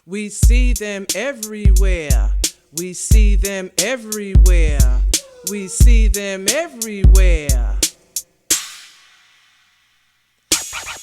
We see them everywhere. We see them everywhere. We see them everywhere.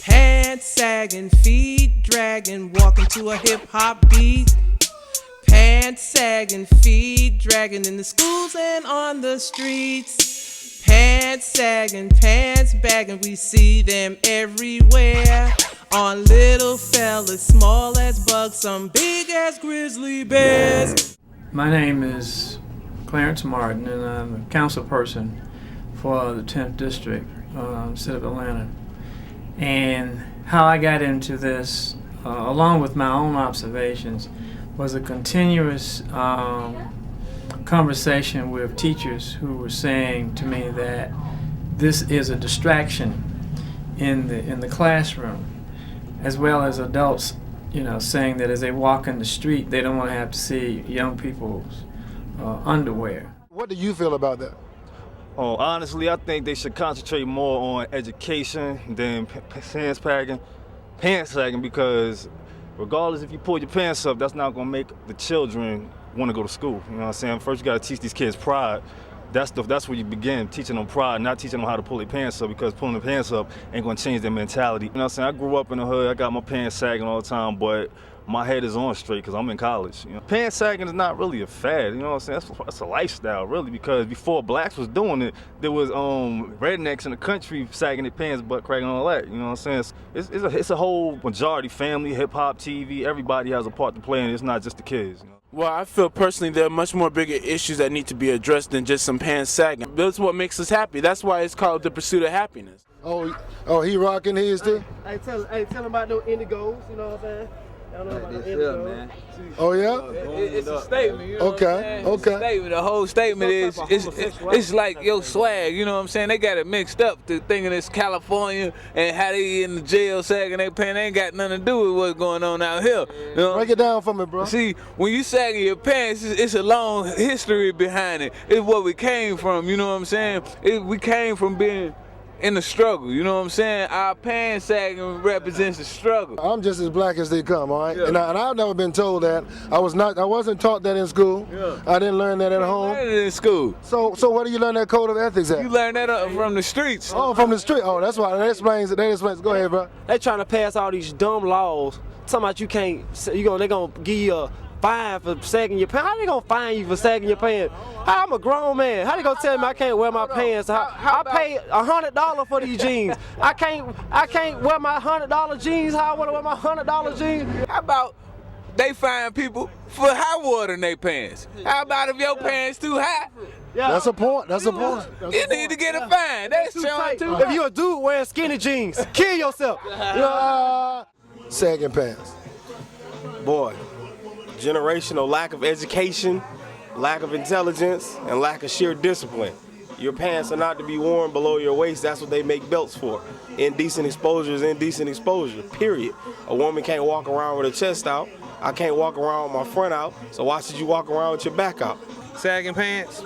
Pants sagging, feet dragging, walking to a hip-hop beat. Pants sagging, feet dragging in the schools and on the streets. Pants sagging, pants bagging, we see them everywhere. On little fellas, small as bugs, some big as grizzly bears. My name is Clarence Martin, and I'm a council person for the 10th District, City of Atlanta. And how I got into this, along with my own observations, was a continuous conversation with teachers who were saying to me that this is a distraction in the classroom, as well as adults, saying that as they walk in the street, they don't want to have to see young people's underwear. What do you feel about that? Oh, honestly, I think they should concentrate more on education than pants sagging, because regardless if you pull your pants up, that's not gonna make the children want to go to school. You know what I'm saying? First, you gotta teach these kids pride. That's where you begin, teaching them pride, not teaching them how to pull their pants up, because pulling their pants up ain't gonna change their mentality. You know what I'm saying? I grew up in the hood, I got my pants sagging all the time, but my head is on straight because I'm in college. Pants sagging is not really a fad, you know what I'm saying? That's a lifestyle, really, because before blacks was doing it, there was rednecks in the country sagging their pants, butt cracking, all that, you know what I'm saying? It's a whole majority family, hip-hop, TV, everybody has a part to play, and it's not just the kids. Well, I feel personally there are much more bigger issues that need to be addressed than just some pants sagging. That's what makes us happy. That's why it's called the pursuit of happiness. Oh, he rocking his too? Hey, tell him about those indigos, you know what I'm saying? I don't know about the indigos. Man. Oh, yeah? It's a statement, you know okay, what I'm saying? Okay. It's a statement. The whole statement is, it's like your swag, you know what I'm saying? They got it mixed up to thinking it's California and how they in the jail sagging their pants. They ain't got nothing to do with what's going on out here. You know? Break it down for me, bro. See, when you sagging your pants, it's a long history behind it. It's what we came from, you know what I'm saying? We came from being in the struggle, you know what I'm saying? Our pants sagging represents the struggle. I'm just as black as they come, all right? Yeah. And I've never been told that. I wasn't taught that in school. Yeah. I didn't learn that at home. You learned it in school. So where do you learn that code of ethics at? You learned that from the streets. Oh, from the street. Oh, that's why. That explains it. Go ahead, bro. They trying to pass all these dumb laws. Talking about you can't, they gonna give you a fine for sagging your pants. How they gonna fine you for sagging your pants? I'm a grown man. How they gonna tell me I can't wear my pants? I pay $100 for these jeans. I can't wear my $100 jeans. How I wanna wear my $100 jeans? How about they fine people for high water in their pants? How about if your pants too high? Yeah. That's a point. You need to get a fine. That's showing too. If you a dude wearing skinny jeans, kill yourself. Sagging pants. Boy, generational lack of education, lack of intelligence, and lack of sheer discipline. Your pants are not to be worn below your waist. That's what they make belts for. Indecent exposure is indecent exposure, period. A woman can't walk around with her chest out. I can't walk around with my front out, so why should you walk around with your back out? Sagging pants,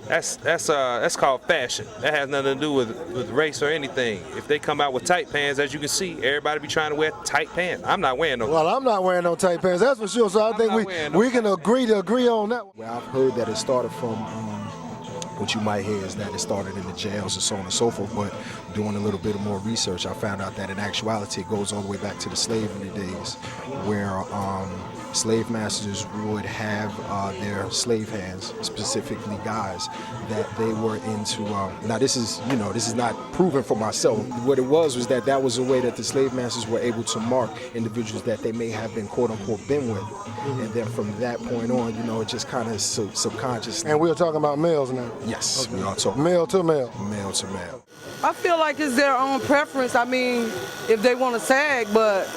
that's called fashion. That has nothing to do with race or anything. If they come out with tight pants, as you can see, everybody be trying to wear tight pants. I'm not wearing no. Well, I'm not wearing no tight pants, that's for sure. So I think we can agree on that. Well, I've heard that it started from, what you might hear is that it started in the jails and so on and so forth, but doing a little bit more research, I found out that in actuality it goes all the way back to the slavery days, where slave masters would have their slave hands, specifically guys, that they were into. Now this is not proven for myself. What it was that was a way that the slave masters were able to mark individuals that they may have been quote unquote been with, and then from that point on, it just kind of subconscious. And we're talking about males now. Yes, we are talking male to male. Male to male. I feel like it's their own preference. I mean, if they want to sag, but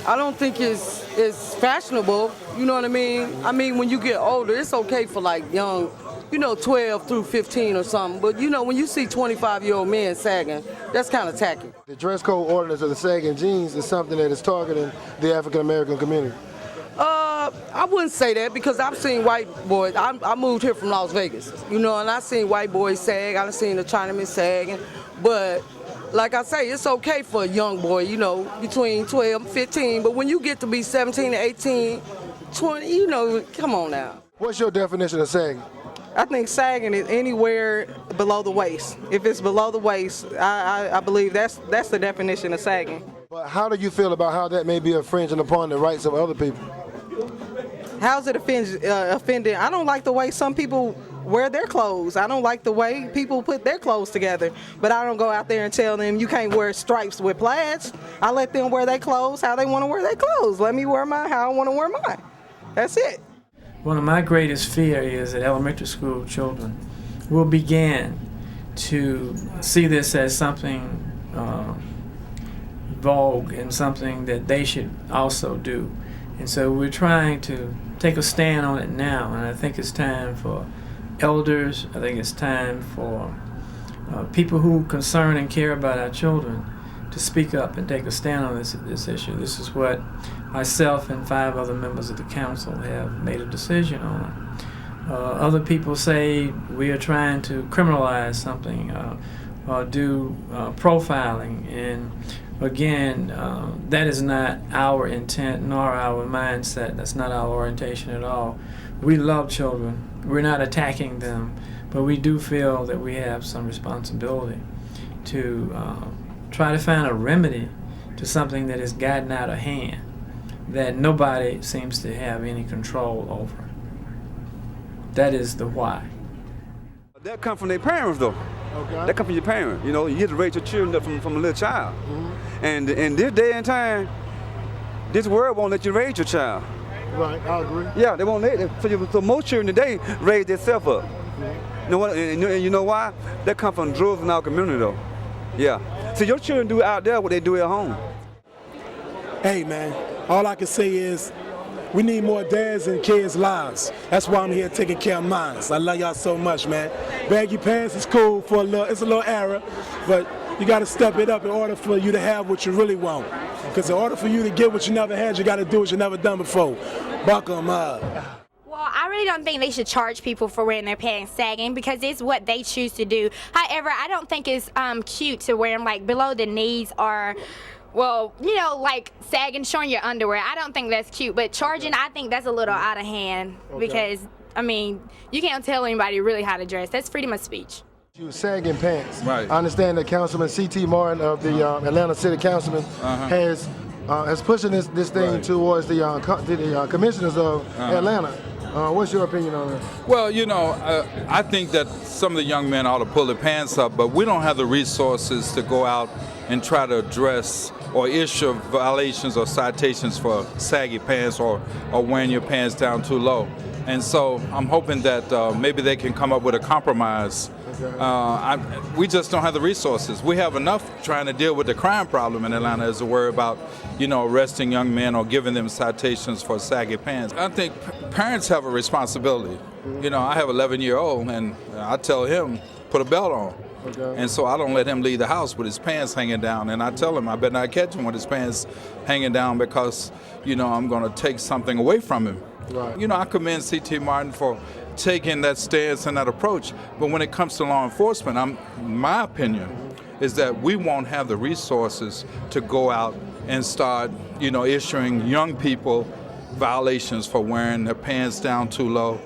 I don't think it's fashionable. You know what I mean? I mean, when you get older, it's okay for like young, 12 through 15 or something. But when you see 25-year-old men sagging, that's kind of tacky. The dress code ordinance of the sagging jeans is something that is targeting the African American community. I wouldn't say that because I've seen white boys. I moved here from Las Vegas, you know, and I've seen white boys sag. I've seen the Chinamen sagging, but like I say, it's okay for a young boy, you know, between 12 and 15. But when you get to be 17 to 18, 20, you know, come on now. What's your definition of sagging? I think sagging is anywhere below the waist. If it's below the waist, I believe that's the definition of sagging. But how do you feel about how that may be infringing upon the rights of other people? How's it offending? I don't like the way some people wear their clothes. I don't like the way people put their clothes together. But I don't go out there and tell them you can't wear stripes with plaids. I let them wear their clothes how they want to wear their clothes. Let me wear mine how I want to wear mine. That's it. One of my greatest fears is that elementary school children will begin to see this as something vogue and something that they should also do. And so we're trying to take a stand on it now, and I think it's time for elders, I think it's time for people who concern and care about our children to speak up and take a stand on this issue. This is what myself and 5 other members of the council have made a decision on. Other people say we are trying to criminalize something, do profiling, and again, that is not our intent nor our mindset. That's not our orientation at all. We love children. We're not attacking them, but we do feel that we have some responsibility to try to find a remedy to something that has gotten out of hand, that nobody seems to have any control over. That is the why. That comes from their parents, though. Okay. That comes from your parents. You know, you get to raise your children from a little child. Mm-hmm. And in this day and time, this world won't let you raise your child. Right, I agree. Yeah, they won't let it. So most children today raise themselves up. Mm-hmm. You know what? And you know why? That comes from drugs in our community, though. Yeah. So your children do out there what they do at home. Hey, man, all I can say is we need more dads in kids' lives. That's why I'm here taking care of mine. I love y'all so much, man. Baggy pants is cool for it's a little era, but you got to step it up in order for you to have what you really want. Because in order for you to get what you never had, you got to do what you never done before. Buckle 'em up. Well, I really don't think they should charge people for wearing their pants sagging because it's what they choose to do. However, I don't think it's cute to wear them like below the knees or, well, you know, like sagging, showing your underwear. I don't think that's cute, but charging, I think that's a little out of hand because, I mean, you can't tell anybody really how to dress. That's freedom of speech. You sagging pants. Right. I understand that Councilman C.T. Martin of the Atlanta City Councilman has pushing this thing towards the commissioners of Atlanta. What's your opinion on that? Well, you know, I think that some of the young men ought to pull their pants up, but we don't have the resources to go out and try to address or issue violations or citations for saggy pants or wearing your pants down too low. And so I'm hoping that maybe they can come up with a compromise. We just don't have the resources. We have enough trying to deal with the crime problem in Atlanta as to worry about, you know, arresting young men or giving them citations for saggy pants. I think parents have a responsibility. You know, I have an 11-year-old and I tell him, put a belt on. And so I don't let him leave the house with his pants hanging down. And I tell him I better not catch him with his pants hanging down because, you know, I'm going to take something away from him. Right. You know, I commend C.T. Martin for taking that stance and that approach. But when it comes to law enforcement, my opinion is that we won't have the resources to go out and start, you know, issuing young people violations for wearing their pants down too low,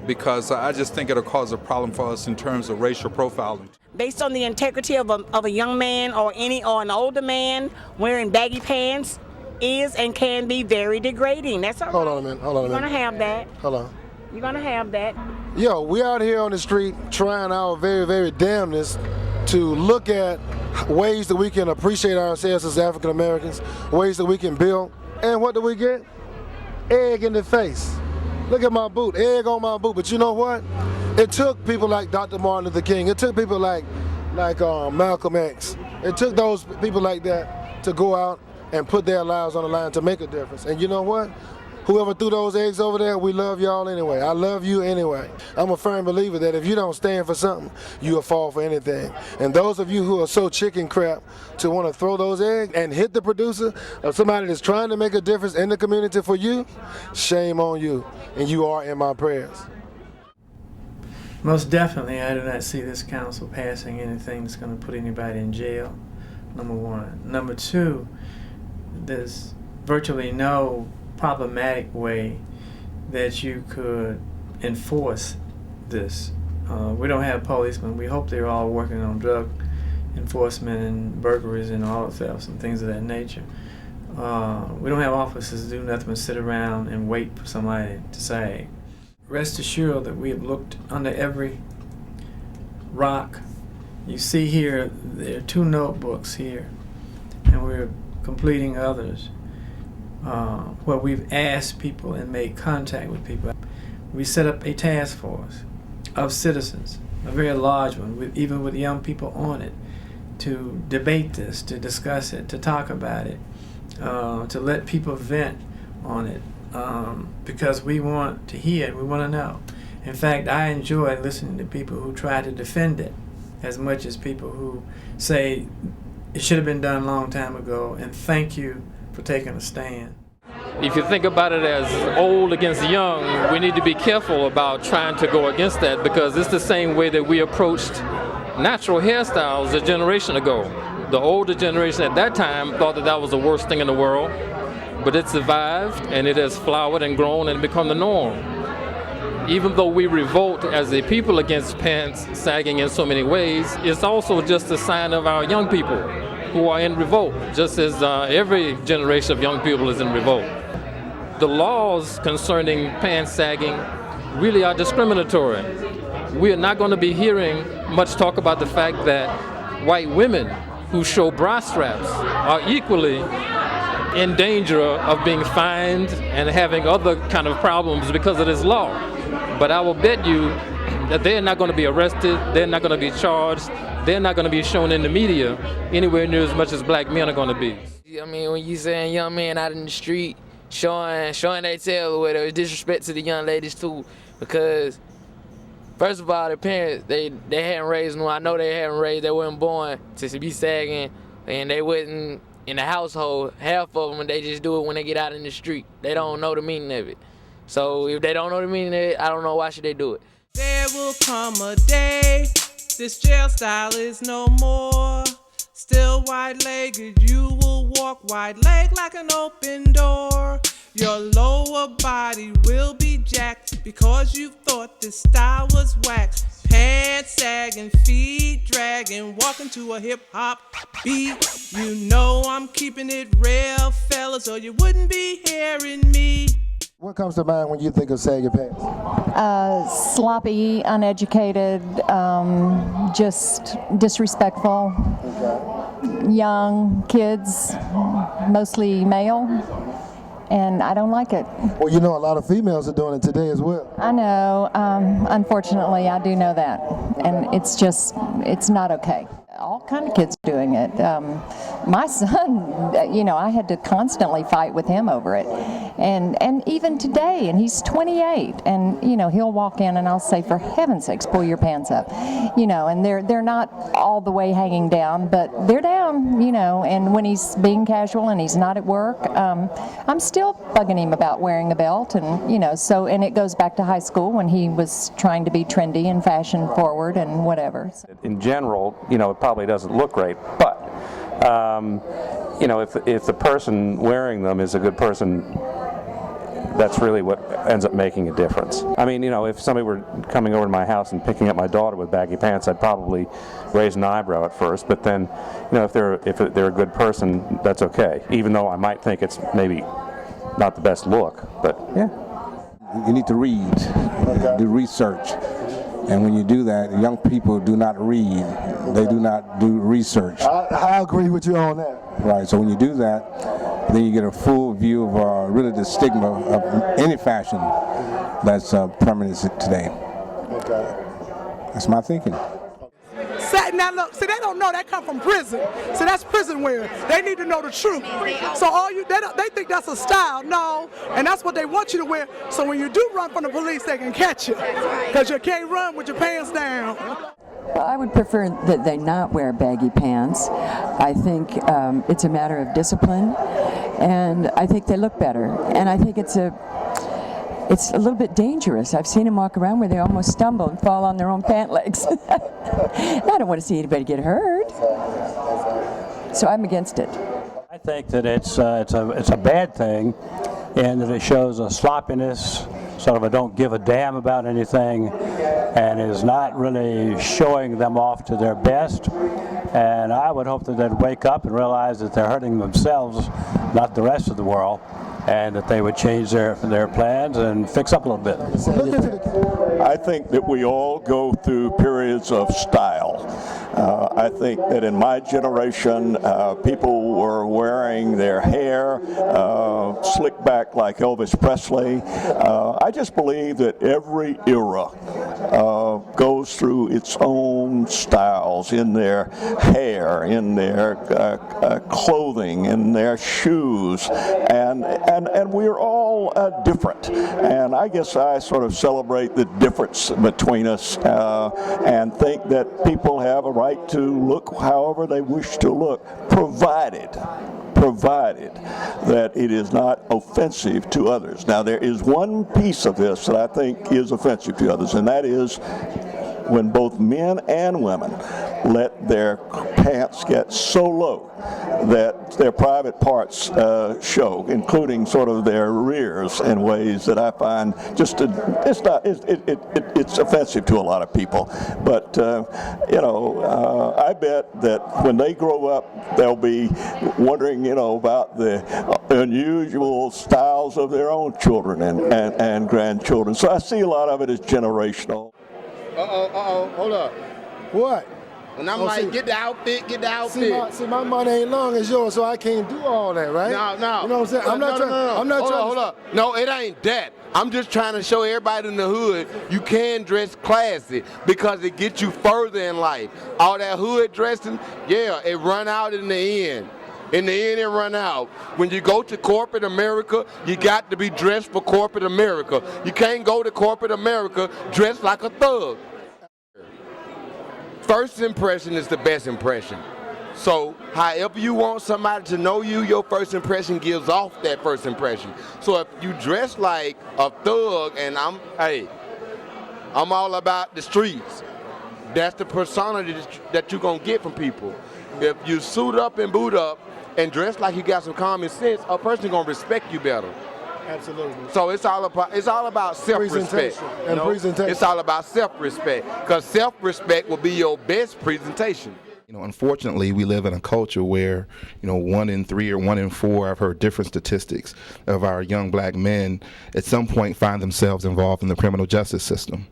because I just think it'll cause a problem for us in terms of racial profiling. Based on the integrity of a young man or an older man wearing baggy pants is and can be very degrading. That's all right. Hold on a minute. You're gonna have that. Hold on. You're gonna have that. Yo, we out here on the street trying our very, very damnness to look at ways that we can appreciate ourselves as African Americans, ways that we can build. And what do we get? Egg in the face. Look at my boot, egg on my boot. But you know what? It took people like Dr. Martin Luther King. It took people like Malcolm X. It took those people like that to go out and put their lives on the line to make a difference. And you know what? Whoever threw those eggs over there, we love y'all anyway. I love you anyway. I'm a firm believer that if you don't stand for something, you'll fall for anything. And those of you who are so chicken crap to want to throw those eggs and hit the producer of somebody that's trying to make a difference in the community for you, shame on you. And you are in my prayers. Most definitely, I do not see this council passing anything that's going to put anybody in jail, number one. Number two, there's virtually no problematic way that you could enforce this. We don't have policemen. We hope they're all working on drug enforcement and burglaries and auto thefts and things of that nature. We don't have officers to do nothing but sit around and wait for somebody to sag. Rest assured that we have looked under every rock. You see here, there are 2 notebooks here, and we're completing others where we've asked people and made contact with people. We set up a task force of citizens, a very large one, even with young people on it, to debate this, to discuss it, to talk about it, to let people vent on it. Because we want to hear it, we want to know. In fact, I enjoy listening to people who try to defend it as much as people who say it should have been done a long time ago, and thank you for taking a stand. If you think about it as old against young, we need to be careful about trying to go against that, because it's the same way that we approached natural hairstyles a generation ago. The older generation at that time thought that that was the worst thing in the world. But it survived, and it has flowered and grown and become the norm. Even though we revolt as a people against pants sagging in so many ways, it's also just a sign of our young people who are in revolt, just as every generation of young people is in revolt. The laws concerning pants sagging really are discriminatory. We are not going to be hearing much talk about the fact that white women who show bra straps are equally in danger of being fined and having other kind of problems because of this law. But I will bet you that they're not going to be arrested, they're not going to be charged, they're not going to be shown in the media anywhere near as much as black men are going to be. I mean, when you saying young men out in the street showing their tail or whatever, it's disrespect to the young ladies too, because first of all, their parents, they hadn't raised them. I know they hadn't raised, they weren't born to be sagging, and they wouldn't in the household, half of them, they just do it when they get out in the street. They don't know the meaning of it. So if they don't know the meaning of it, I don't know why should they do it. There will come a day, this jail style is no more. Still wide-legged, you will walk wide-legged like an open door. Your lower body will be jacked because you thought this style was whack. Pants sagging, feet dragging, walking to a hip-hop beat. You know I'm keeping it real, fellas, or you wouldn't be hearing me. What comes to mind when you think of sagging pants? Sloppy, uneducated, just disrespectful. Okay. Young kids, mostly male, and I don't like it. Well, you know, a lot of females are doing it today as well. I know. Unfortunately, I do know that, and it's not okay. All kind of kids doing it. My son, you know, I had to constantly fight with him over it, and even today, and he's 28, and you know, he'll walk in and I'll say, for heaven's sakes, pull your pants up, you know, and they're not all the way hanging down, but they're down, you know, and when he's being casual and he's not at work, I'm still bugging him about wearing a belt, and you know, so, and it goes back to high school when he was trying to be trendy and fashion forward and whatever. In general, you know, it probably doesn't look great, but you know, if the person wearing them is a good person, that's really what ends up making a difference. I mean, you know, if somebody were coming over to my house and picking up my daughter with baggy pants, I'd probably raise an eyebrow at first, but then, you know, if they're a good person, that's okay, even though I might think it's maybe not the best look, but yeah. You need to read, do research. And when you do that, young people do not read. They do not do research. I agree with you on that. Right, so when you do that, then you get a full view of really the stigma of any fashion that's permanent today. Okay. That's my thinking. satin that look. See, they don't know that come from prison. See, that's prison wear. They need to know the truth. So they think that's a style. No, and that's what they want you to wear. So when you do run from the police, they can catch you, because you can't run with your pants down. Well, I would prefer that they not wear baggy pants. I think it's a matter of discipline, and I think they look better. And I think it's a little bit dangerous. I've seen them walk around where they almost stumble and fall on their own pant legs. I don't want to see anybody get hurt. So I'm against it. I think that it's a bad thing, and that it shows a sloppiness, sort of a don't give a damn about anything, and is not really showing them off to their best. And I would hope that they'd wake up and realize that they're hurting themselves, not the rest of the world, and that they would change their plans and fix up a little bit. I think that we all go through periods of style. I think that in my generation, people were wearing their hair slicked back like Elvis Presley. I just believe that every era goes through its own styles in their hair, in their clothing, in their shoes, and we're all different. And I guess I sort of celebrate the difference between us and think that people have a right to look however they wish to look, provided that it is not offensive to others. Now, there is one piece of this that I think is offensive to others, and that is when both men and women let their pants get so low that their private parts show, including sort of their rears, in ways that I find just it's offensive to a lot of people. But I bet that when they grow up, they'll be wondering, about the unusual styles of their own children and grandchildren. So I see a lot of it as generational. Hold up. What? And I'm get the outfit. See, my money ain't long as yours, so I can't do all that, right? No. You know what I'm saying? I'm not trying. Hold up. No, it ain't that. I'm just trying to show everybody in the hood you can dress classy because it gets you further in life. All that hood dressing, it run out in the end. In the end, it run out. When you go to corporate America, you got to be dressed for corporate America. You can't go to corporate America dressed like a thug. First impression is the best impression. So however you want somebody to know you, your first impression gives off that first impression. So if you dress like a thug and I'm all about the streets, that's the persona that you're going to get from people. If you suit up and boot up and dress like you got some common sense, a person going to respect you better. Absolutely. So it's all about self-respect. Presentation. It's all about self-respect, because self-respect will be your best presentation. Unfortunately, we live in a culture where, 1 in 3 or 1 in 4, I've heard different statistics, of our young black men at some point find themselves involved in the criminal justice system.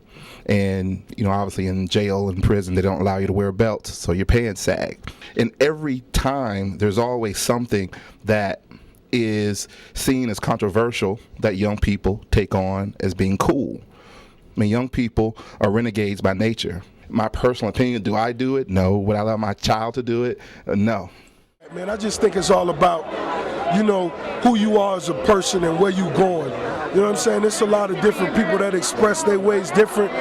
And, obviously in jail and prison, they don't allow you to wear belts, so your pants sag. And every time, there's always something that is seen as controversial that young people take on as being cool. I mean, young people are renegades by nature. My personal opinion, do I do it? No. Would I allow my child to do it? No. Man, I just think it's all about, who you are as a person and where you going. You know what I'm saying? There's a lot of different people that express their ways different.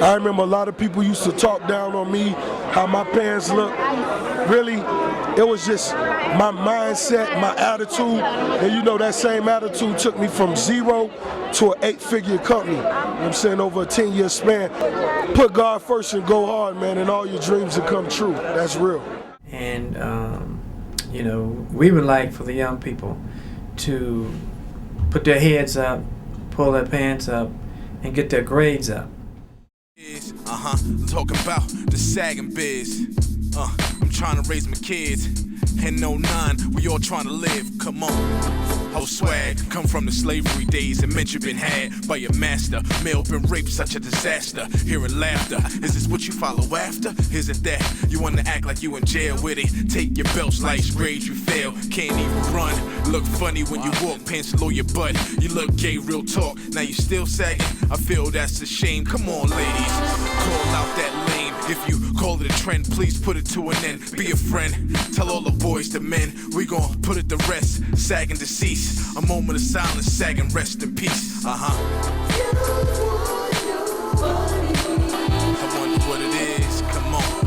I remember a lot of people used to talk down on me, how my pants look. Really, it was just my mindset, my attitude, and that same attitude took me from 0 to an 8-figure company. You know what I'm saying? Over a 10-year span. Put God first and go hard, man, and all your dreams will come true. That's real. And, we would like for the young people to put their heads up, pull their pants up, and get their grades up. I'm talking about the sagging biz. I'm trying to raise my kids. And 09, we all trying to live. Come on. Whole swag, come from the slavery days and men you been had by your master. Male been raped, such a disaster. Hearing laughter, is this what you follow after? Is it that you wanna act like you in jail with it? Take your belts, life's grades you fail, can't even run. Look funny when you walk, pants below your butt. You look gay, real talk, now you still sagging? I feel that's a shame, come on ladies. Call out that lame if you call call it a trend, please put it to an end. Be a friend, tell all the boys to men, we gon' put it to rest. Sagging deceased, a moment of silence, sagging, rest in peace. I wonder what it is, come on.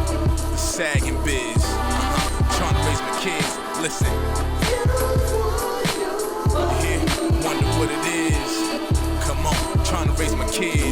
The sagging biz, trying to raise my kids, listen. You hear? Wonder what it is, come on. Trying to raise my kids.